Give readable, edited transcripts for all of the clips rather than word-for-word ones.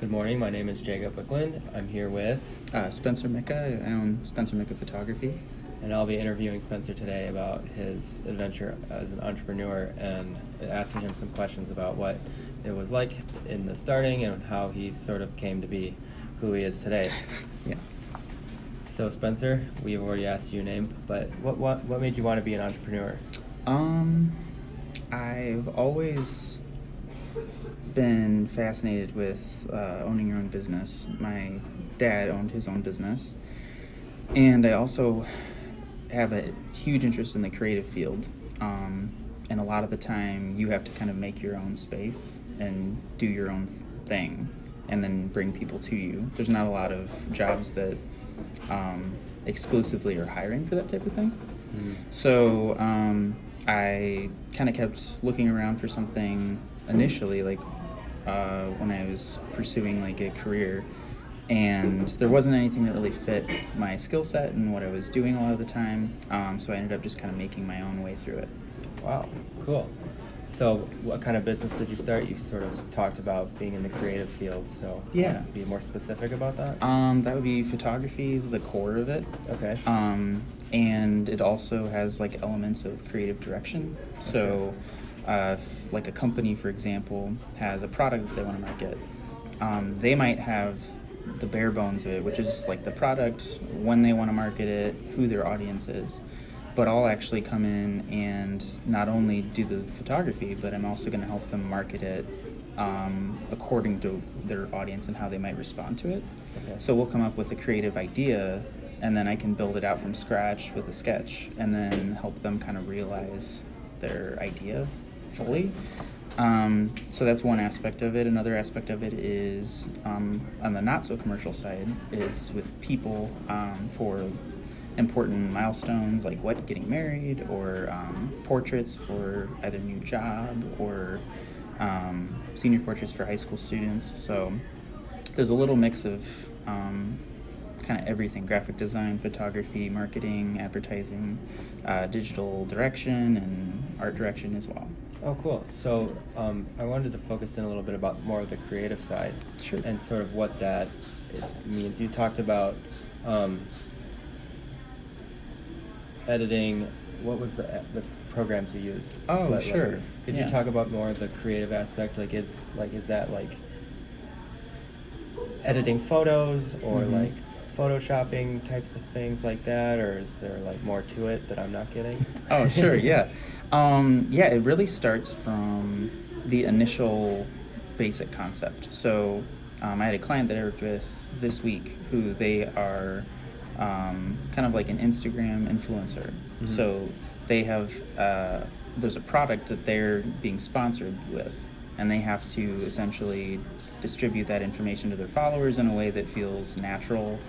Good morning, my name is Jacob Wicklund. I'm here with Spencer Micka. I own Spencer Micka Photography. and I'll be interviewing Spencer today about his adventure as an entrepreneur and asking him some questions about what it was like in the starting and how he sort of came to be who he is today. Yeah. So Spencer, we've already asked you your name, but what made you want to be an entrepreneur? I've always been fascinated with owning your own business. My dad owned his own business, and I also have a huge interest in the creative field. And a lot of the time, you have to kind of make your own space and do your own thing, and then bring people to you. There's not a lot of jobs that exclusively are hiring for that type of thing. Mm. So I kind of kept looking around for something initially, like when I was pursuing like a career, and there wasn't anything that really fit my skill set and what I was doing a lot of the time. So I ended up just kind of making my own way through it. Wow, cool. So what kind of business did you start? You sort of talked about being in the creative field, so Yeah. be more specific about that? That would be photography is the core of it. Okay. And it also has like elements of creative direction. So like a company, for example, has a product that they want to market. They might have the bare bones of it, which is like the product, when they want to market it, who their audience is. But I'll actually come in and not only do the photography, but I'm also going to help them market it according to their audience and how they might respond to it. Okay. So we'll come up with a creative idea, and then I can build it out from scratch with a sketch, and then help them kind of realize their idea fully. So that's one aspect of it. Another aspect of it is on the not so commercial side is with people for important milestones like getting married, or portraits for either new job, or senior portraits for high school students. So there's a little mix of kind of everything: graphic design, photography, marketing, advertising, digital direction, and art direction as well. Oh, cool. So I wanted to focus in a little bit about more of the creative side. Sure. And sort of what that means. You talked about editing. What was the programs you used? Oh, sure. Could Yeah. you talk about more of the creative aspect? Is that like editing photos, or Mhm. like photoshopping types of things like that, or is there like more to it that I'm not getting? Oh, sure, yeah. Yeah, it really starts from the initial basic concept. So I had a client that I worked with this week who they are kind of like an Instagram influencer. Mm-hmm. So they have, there's a product that they're being sponsored with, and they have to essentially distribute that information to their followers in a way that feels natural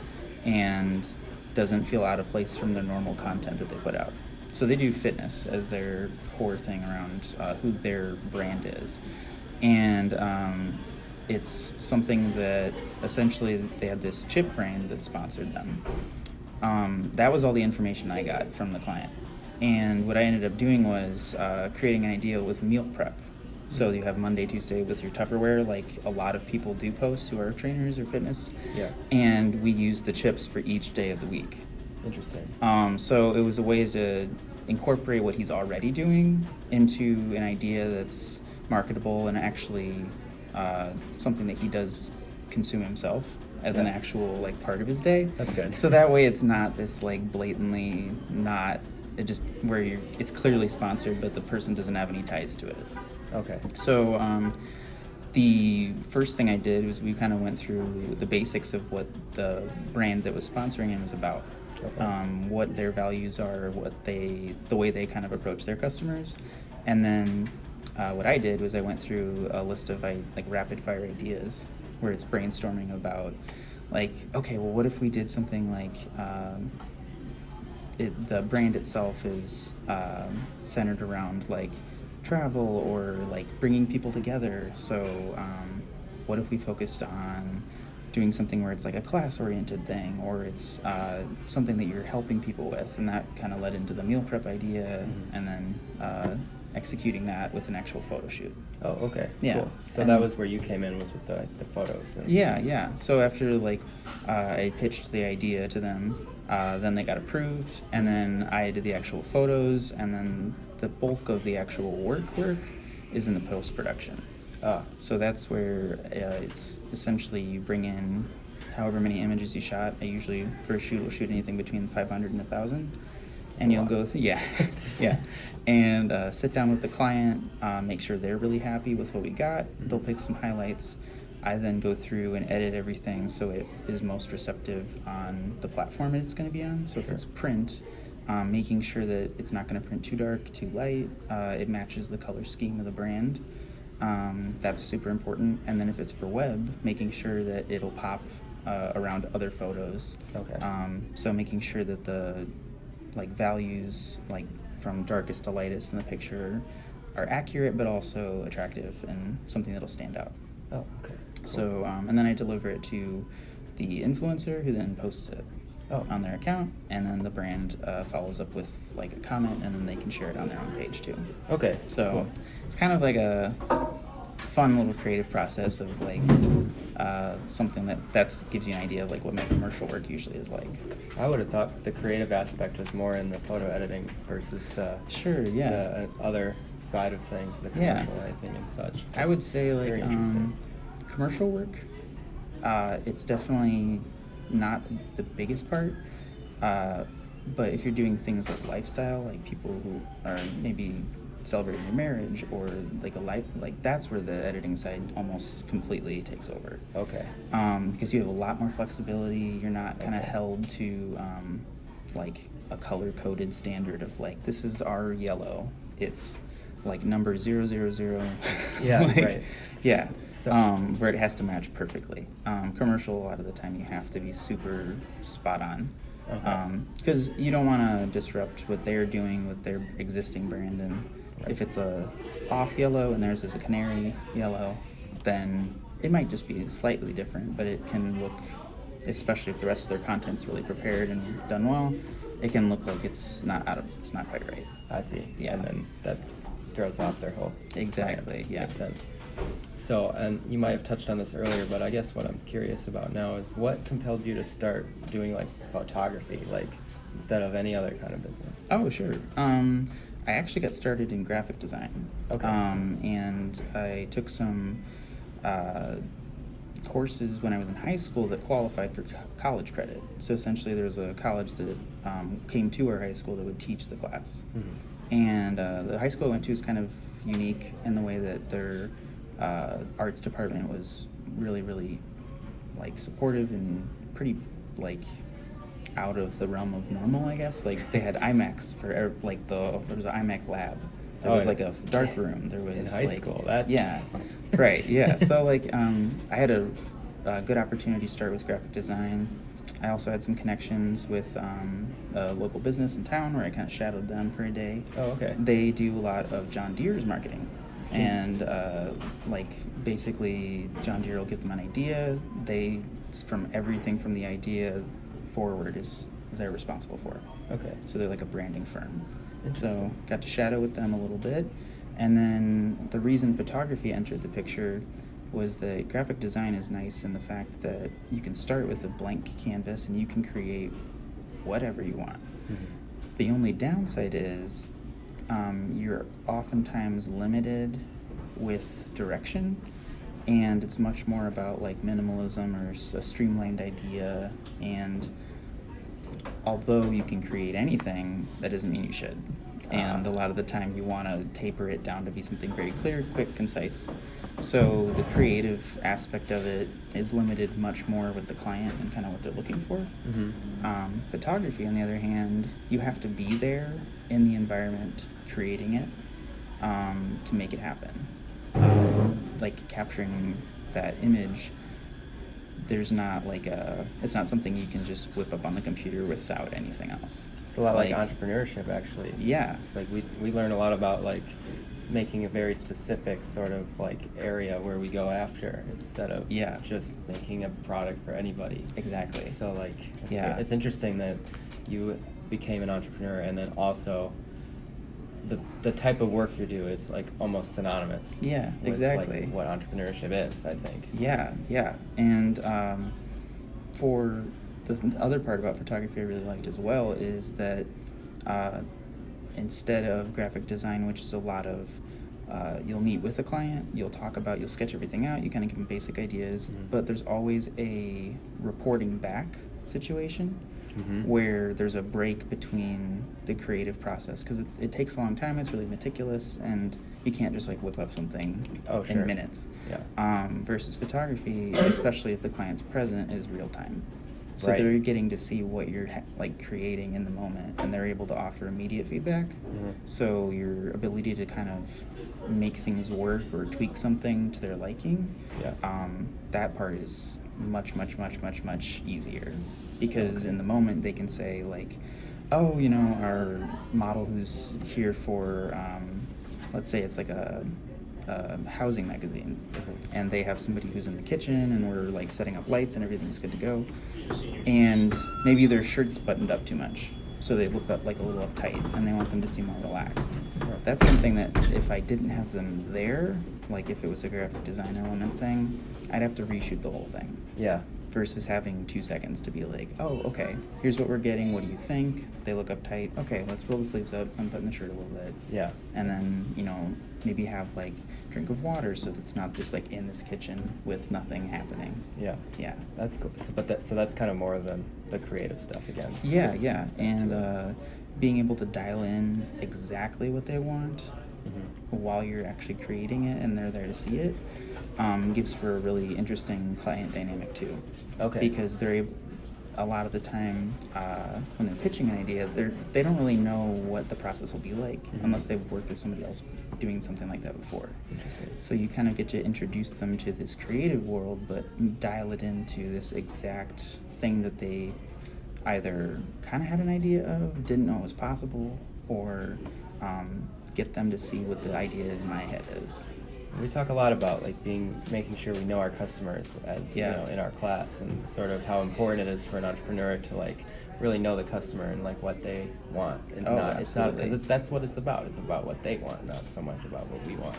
and doesn't feel out of place from their normal content that they put out. So they do fitness as their core thing around who their brand is. And it's something that essentially they had this chip brand that sponsored them. That was all the information I got from the client. And what I ended up doing was creating an idea with meal prep. So you have Monday, Tuesday with your Tupperware, like a lot of people do post who are trainers or fitness. Yeah. And we use the chips for each day of the week. Interesting. So it was a way to incorporate what he's already doing into an idea that's marketable and actually something that he does consume himself as an actual like part of his day. That's good. So that way it's not this like blatantly not it just where it's clearly sponsored, but the person doesn't have any ties to it. Okay. So the first thing I did was we kind of went through the basics of what the brand that was sponsoring him is about. Okay. What their values are, the way they kind of approach their customers. And then what I did was I went through a list of like rapid fire ideas where it's brainstorming about like, okay, well, what if we did something like the brand itself is centered around like travel or like bringing people together. So what if we focused on doing something where it's like a class-oriented thing, or it's something that you're helping people with? And that kind of led into the meal prep idea. Mm-hmm. And then executing that with an actual photo shoot. Oh, okay. Yeah. Cool. So And- that was where you came in, was with the photos. And Yeah. So after I pitched the idea to them, then they got approved, and then I did the actual photos, and then the bulk of the actual work is in the post-production. So that's where it's essentially you bring in however many images you shot. I usually for a shoot will shoot anything between 500 and 1,000, and you'll go through and sit down with the client, make sure they're really happy with what we got. They'll pick some highlights. I then go through and edit everything so it is most receptive on the platform it's going to be on. So if it's print, making sure that it's not going to print too dark, too light, it matches the color scheme of the brand. That's super important. And then if it's for web, making sure that it'll pop around other photos. Okay. So making sure that the values from darkest to lightest in the picture are accurate but also attractive and something that'll stand out. Oh, okay. Cool. So and then I deliver it to the influencer, who then posts it on their account, and then the brand follows up with a comment, and then they can share it on their own page too. Okay. So cool. it's kind of like a fun little creative process of something that gives you an idea of what my commercial work usually is like. I would have thought the creative aspect was more in the photo editing versus the other side of things, the commercializing and such. I would say very interesting. Commercial work, it's definitely not the biggest part, but if you're doing things like lifestyle, like people who are maybe celebrating their marriage or a life, that's where the editing side almost completely takes over. Okay. Because you have a lot more flexibility. You're not kind of held to a color coded standard of this is our yellow. It's number 000. Yeah. Right. Yeah. So, where it has to match perfectly. Commercial, a lot of the time you have to be super spot on. Because you don't want to disrupt what they're doing with their existing brand, and if it's a off yellow and theirs is a canary yellow, then it might just be slightly different, but it can look, especially if the rest of their content's really prepared and done well, it can look like it's not quite right. I see. Yeah. And then that throws off their whole Exactly. plan. Yeah. Makes sense. So, and you might have touched on this earlier, but I guess what I'm curious about now is what compelled you to start doing photography, instead of any other kind of business? Oh, sure. I actually got started in graphic design. Okay. And I took some courses when I was in high school that qualified for college credit. So essentially there was a college that came to our high school that would teach the class. Mm-hmm. And the high school I went to is kind of unique in the way that their arts department was really, really supportive and pretty out of the realm of normal, I guess. They had IMAX for there was an IMAC lab. There was a dark room. There was in high school. That's right. Yeah. So I had a good opportunity to start with graphic design. I also had some connections with a local business in town where I kind of shadowed them for a day. Oh, okay. They do a lot of John Deere's marketing. And basically John Deere will give them an idea. From everything from the idea forward they're responsible for. Okay. So they're like a branding firm. So Interesting. got to shadow with them a little bit. And then the reason photography entered the picture was that graphic design is nice in the fact that you can start with a blank canvas and you can create whatever you want. Mm-hmm. The only downside is you're oftentimes limited with direction, and it's much more about minimalism or a streamlined idea. And although you can create anything, that doesn't mean you should. And a lot of the time you want to taper it down to be something very clear, quick, concise. So the creative aspect of it is limited much more with the client and kind of what they're looking for. Mm-hmm. Photography, on the other hand, you have to be there in the environment creating it to make it happen. Capturing that image, there's not it's not something you can just whip up on the computer without anything else. It's a lot like entrepreneurship, actually. Yeah. It's we learn a lot about making a very specific sort of area where we go after instead of just making a product for anybody. Exactly. So it's interesting that you became an entrepreneur and then also the type of work you do is like almost synonymous. Yeah, with, exactly. Like, what entrepreneurship is, I think. Yeah. And for the other part about photography I really liked as well is that instead of graphic design, which is a lot of you'll meet with a client, you'll sketch everything out, you kind of give them basic ideas, but there's always a reporting back situation where there's a break between the creative process, because it takes a long time, it's really meticulous, and you can't just like whip up something in minutes. Versus photography, especially if the client's present, is real time. So they're getting to see what you're like creating in the moment, and they're able to offer immediate feedback. So your ability to kind of make things work or tweak something to their liking, that part is much easier, because in the moment they can say like, oh, you know, our model who's here for let's say it's like a housing magazine, and they have somebody who's in the kitchen, and we're like setting up lights and everything's good to go, and maybe their shirt's buttoned up too much, so they look up like a little uptight, and they want them to seem more relaxed. That's something that if I didn't have them there, like if it was a graphic design element thing, I'd have to reshoot the whole thing. Versus having 2 seconds to be like, oh, okay, here's what we're getting, what do you think? They look uptight, okay, let's roll the sleeves up, unbutton the shirt a little bit. And then, you know, maybe have like drink of water, so it's not just like in this kitchen with nothing happening. That's cool. So that's kind of more than the creative stuff again. And being able to dial in exactly what they want while you're actually creating it, and they're there to see it, gives for a really interesting client dynamic too. Because they're a lot of the time when they're pitching an idea, they don't really know what the process will be like unless they've worked with somebody else doing something like that before. So you kind of get to introduce them to this creative world, but dial it into this exact thing that they either kind of had an idea of, didn't know it was possible, or get them to see what the idea in my head is. We talk a lot about like making sure we know our customers, as you know, in our class, and sort of how important it is for an entrepreneur to like really know the customer and like what they want, and it's not because that's what it's about. It's about what they want, not so much about what we want.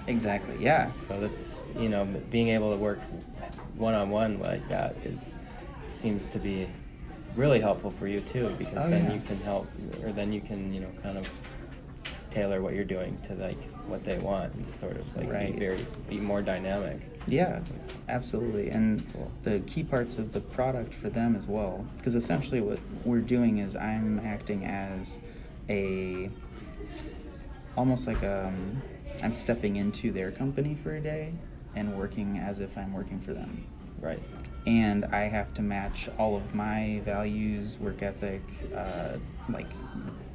So that's, you know, being able to work one-on-one like that seems to be really helpful for you too, because then you can help, or then you can, you know, kind of tailor what you're doing to like what they want, and sort of like be more dynamic. Absolutely. And the key parts of the product for them as well, because essentially what we're doing is I'm acting as almost like I'm stepping into their company for a day and working as if I'm working for them. And I have to match all of my values, work ethic, like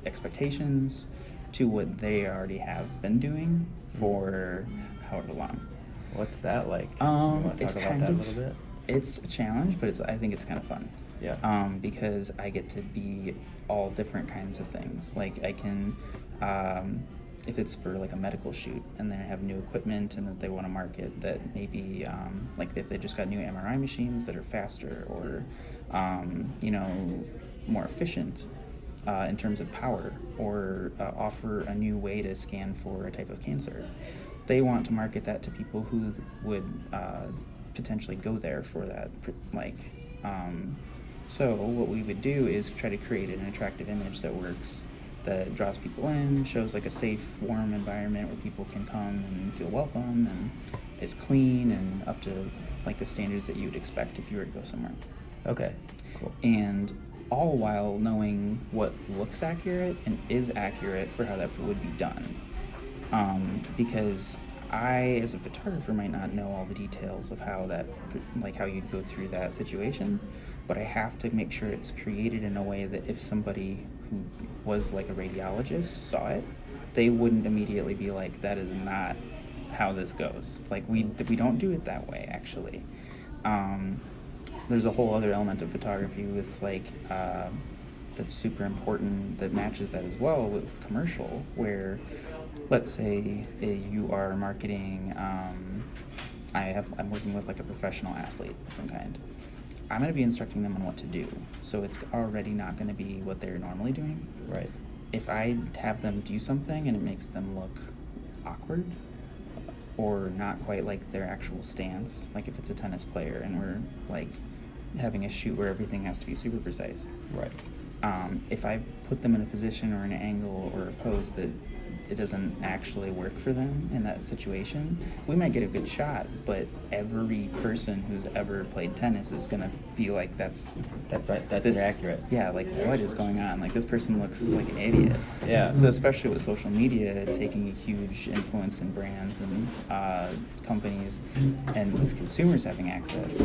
expectations to what they already have been doing for however long. What's that like? You want to talk about that a little bit? It's a challenge, but I think it's kind of fun. Because I get to be all different kinds of things. Like I can, if it's for like a medical shoot and they have new equipment and that they want to market, that maybe like if they just got new MRI machines that are faster or you know, more efficient in terms of power, or offer a new way to scan for a type of cancer. They want to market that to people who would potentially go there for that. So what we would do is try to create an attractive image that works, that draws people in, shows like a safe, warm environment where people can come and feel welcome, and is clean and up to like the standards that you would expect if you were to go somewhere. Cool. And all while knowing what looks accurate and is accurate for how that would be done. Because I, as a photographer, might not know all the details of how that, like how you'd go through that situation, but I have to make sure it's created in a way that if somebody who was like a radiologist saw it, they wouldn't immediately be like, that is not how this goes. Like we don't do it that way, actually. There's a whole other element of photography with like that's super important that matches that as well with commercial, where let's say you are marketing, I'm working with like a professional athlete of some kind. I'm going to be instructing them on what to do, so it's already not going to be what they're normally doing. if I have them do something and it makes them look awkward or not quite like their actual stance, like if it's a tennis player and we're like having a shoot where everything has to be super precise. Right. If I put them in a position or an angle or a pose that it doesn't actually work for them in that situation, we might get a good shot, but every person who's ever played tennis is going to be like, that's right, that's this, inaccurate. Yeah, like, what is going on? Like, this person looks like an idiot. Yeah. So especially with social media taking a huge influence in brands and companies, and with consumers having access,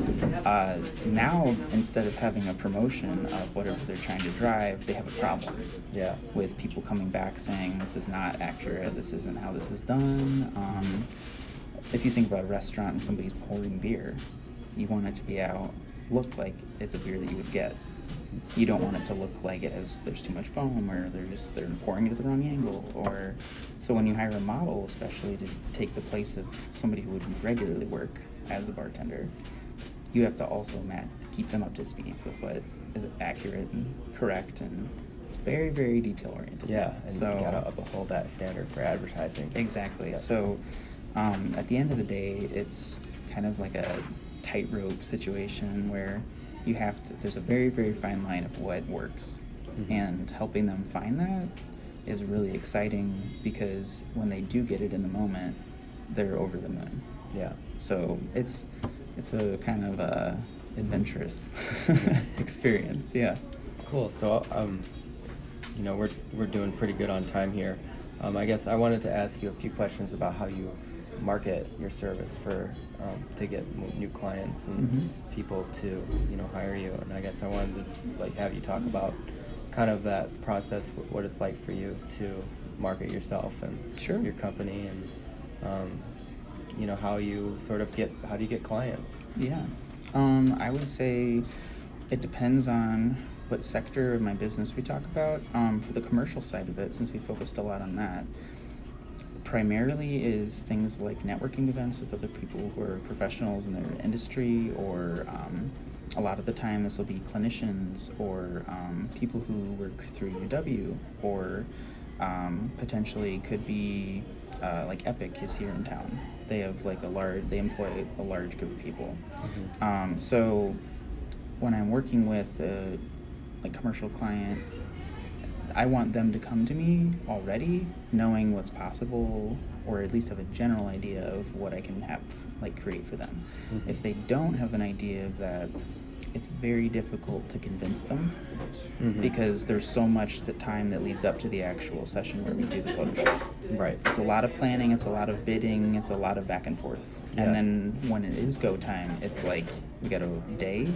now instead of having a promotion of whatever they're trying to drive, they have a problem. Yeah. With people coming back saying this is not accurate, this isn't how this is done. If you think about a restaurant and somebody's pouring beer, you want it to be look like it's a beer that you would get. You don't want it to look like there's too much foam, or they're pouring it at the wrong angle. Or so when you hire a model, especially to take the place of somebody who would regularly work as a bartender, you have to also keep them up to speed with what is accurate and correct, and it's very, very detail oriented. Yeah, and so you gotta uphold that standard for advertising. Exactly. Yeah. So at the end of the day, it's kind of like a tightrope situation where there's a very, very fine line of what works. Mm-hmm. And helping them find that is really exciting, because when they do get it in the moment, they're over the moon. Yeah. So it's a kind of adventurous experience. Yeah. Cool. So we're doing pretty good on time here. I guess I wanted to ask you a few questions about how you market your service to get new clients and Mm-hmm. people to hire you. And I guess I wanted to have you talk about kind of that process, what it's like for you to market yourself and Sure. your company, and how do you get clients? Yeah. I would say it depends on what sector of my business we talk about. For the commercial side of it, since we focused a lot on that, primarily is things like networking events with other people who are professionals in their industry, or a lot of the time this will be clinicians or people who work through UW, or potentially could be like Epic is here in town. They have they employ a large group of people. Mm-hmm. So when I'm working with a commercial client, I want them to come to me already knowing what's possible, or at least have a general idea of what I can create for them. Mm-hmm. If they don't have an idea of that, it's very difficult to convince them. Mm-hmm. Because there's so much time that leads up to the actual session where we do the photo shoot. Right. It's a lot of planning, it's a lot of bidding, it's a lot of back and forth. Yeah. And then when it is go time, it's like we got a day,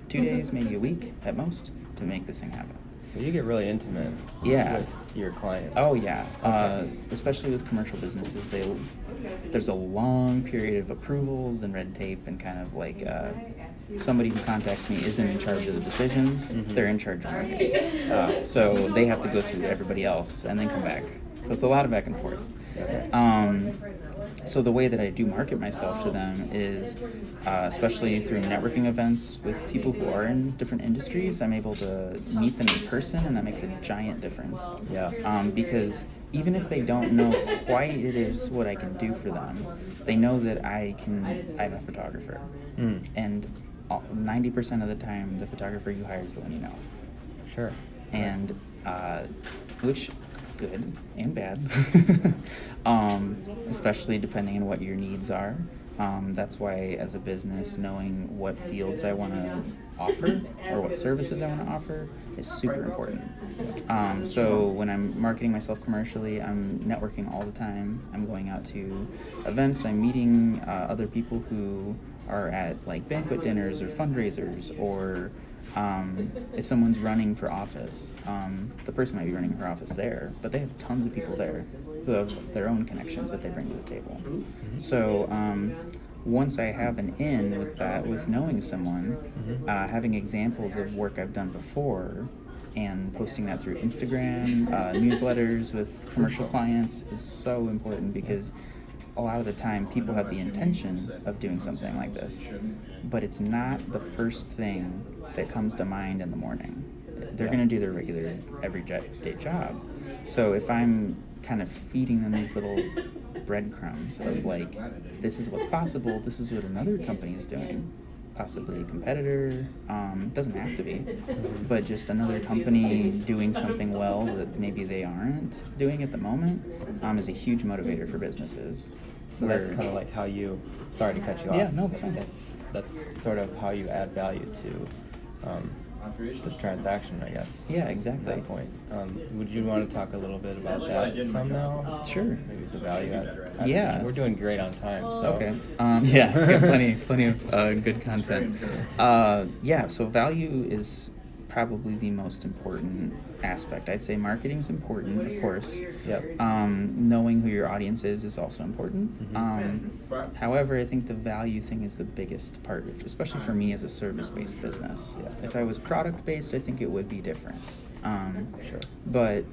2 days, maybe a week at most to make this thing happen. So you get really intimate with your clients. Oh yeah. Okay. Especially with commercial businesses, there's a long period of approvals and red tape, and kind of somebody who contacts me isn't in charge of the decisions. Mm-hmm. They're in charge of marketing. So they have to go through everybody else and then come back. So it's a lot of back and forth. Okay. So the way that I do market myself to them is, especially through networking events with people who are in different industries, I'm able to meet them in person, and that makes a giant difference. Yeah. Because even if they don't know quite it is what I can do for them, they know that I'm a photographer. Mm. And 90% of the time, the photographer you hire is the one you know. Sure. And which, good and bad, especially depending on what your needs are. That's why, as a business, knowing what fields I want to offer or what services I want to offer is super important. So when I'm marketing myself commercially, I'm networking all the time. I'm going out to events. I'm meeting other people who are at banquet dinners or fundraisers, or if someone's running for office, the person might be running for office there, but they have tons of people there who have their own connections that they bring to the table. Mm-hmm. So once I have an in with that, with knowing someone, having examples of work I've done before and posting that through Instagram, newsletters with commercial clients is so important, because a lot of the time people have the intention of doing something like this, but it's not the first thing that comes to mind in the morning. They're going to do their regular everyday job, So if I'm kind of feeding them these little breadcrumbs of like, this is what's possible, this is what another company is doing, possibly a competitor, doesn't have to be, but just another company doing something well that maybe they aren't doing at the moment, is a huge motivator for businesses. So that's kind of like how you, sorry to cut you off. Yeah, no, it's fine. That's sort of how you add value to the transaction, I guess. Yeah, At exactly. that point. Would you want to talk a little bit about that some now? Sure. Maybe the value adds. Yeah. We're doing great on time. So. Okay. Yeah, got plenty of good content. Yeah, so value is probably the most important aspect. I'd say marketing's important, of course. Yep. Knowing who your audience is also important. However, I think the value thing is the biggest part, especially for me as a service-based business. Yeah. If I was product-based, I think it would be different. Sure. But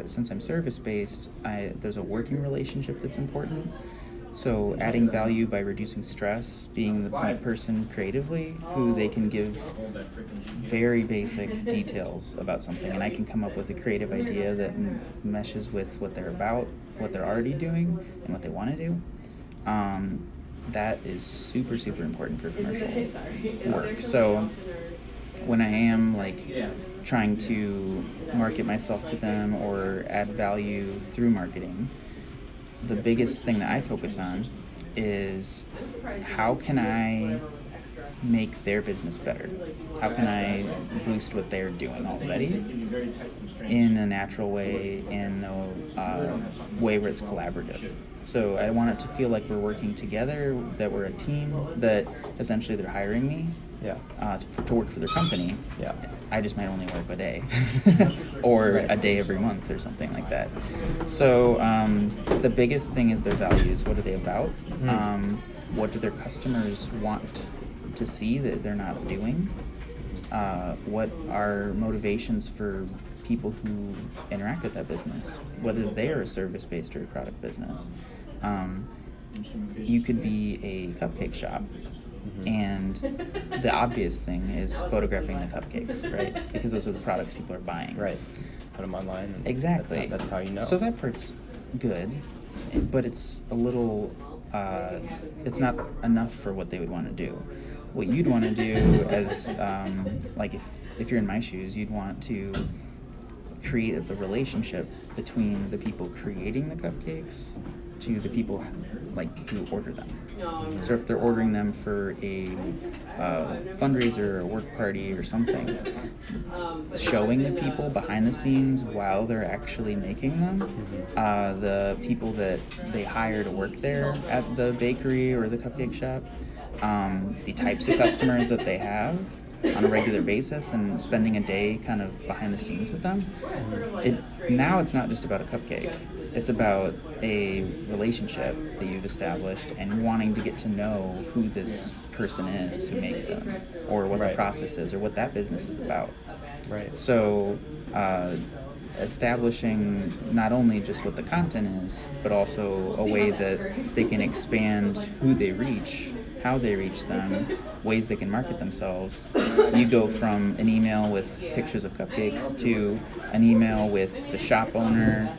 since I'm service-based, there's a working relationship that's important. So adding value by reducing stress, being the point person creatively, who they can give very basic details about something, and I can come up with a creative idea that meshes with what they're about, what they're already doing, and what they want to do. That is super, super important for commercial work. So when I am like trying to market myself to them or add value through marketing, the biggest thing that I focus on is how can I make their business better? How can I boost what they're doing already in a natural way, in a way where it's collaborative? So I want it to feel like we're working together, that we're a team, that essentially they're hiring me to work for their company. Yeah. I just might only work a day or a day every month or something like that. So the biggest thing is their values. What are they about? What do their customers want to see that they're not doing? What are motivations for people who interact with that business, whether they are a service-based or a product business? You could be a cupcake shop, and the obvious thing is photographing the cupcakes, right? Because those are the products people are buying. Right. Put them online. And Exactly. That's how you know. So that part's good, but it's a little, it's not enough for what they would want to do. What you'd want to do as, like if you're in my shoes, you'd want to create the relationship between the people creating the cupcakes to the people like who order them. So if they're ordering them for a fundraiser or a work party or something, showing the people behind the scenes while they're actually making them, the people that they hire to work there at the bakery or the cupcake shop, the types of customers that they have on a regular basis, and spending a day kind of behind the scenes with them. Now it's not just about a cupcake. It's about a relationship that you've established and wanting to get to know who this person is who makes them, or what the process is, or what that business is about. Right. So establishing not only just what the content is, but also a way that they can expand who they reach, how they reach them, ways they can market themselves. You go from an email with pictures of cupcakes to an email with the shop owner,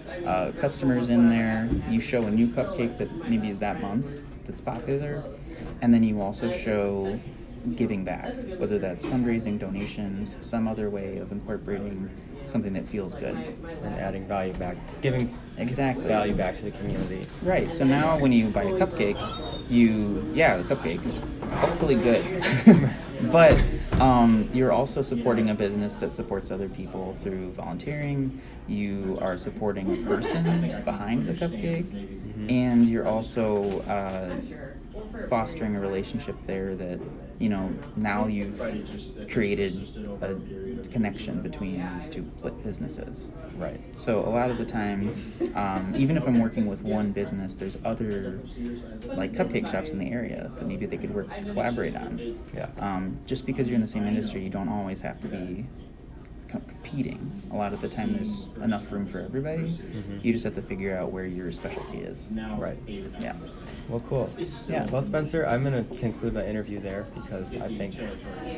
customers in there. You show a new cupcake that maybe is that month that's popular, and then you also show giving back, whether that's fundraising, donations, some other way of incorporating something that feels good. And adding value back, giving value back to the community. Right. So now when you buy a cupcake, the cupcake is hopefully good. But you're also supporting a business that supports other people through volunteering. You are supporting a person behind the cupcake, and you're also fostering a relationship there that, now you've created a connection between these two businesses. Right. So a lot of the time, even if I'm working with one business, there's other like cupcake shops in the area that maybe they could collaborate on. Yeah. Just because you're in the same industry, you don't always have to be competing. A lot of the time, there's enough room for everybody. You just have to figure out where your specialty is. Right. Yeah. Well, cool. Yeah. Well, Spencer, I'm going to conclude my interview there because I think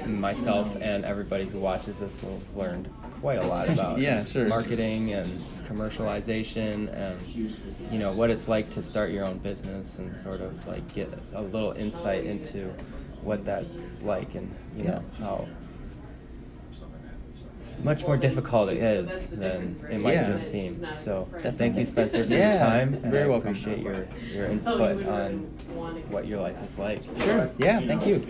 myself and everybody who watches this will have learned quite a lot about Yeah, sure. marketing and commercialization and, you know, what it's like to start your own business and sort of like get a little insight into what that's like and, you know, how much more difficult it is than it might Yeah. just seem. So Definitely. thank you, Spencer, for Yeah, your time. And very I welcome. appreciate your input on what your life is like. Sure. Yeah, thank you.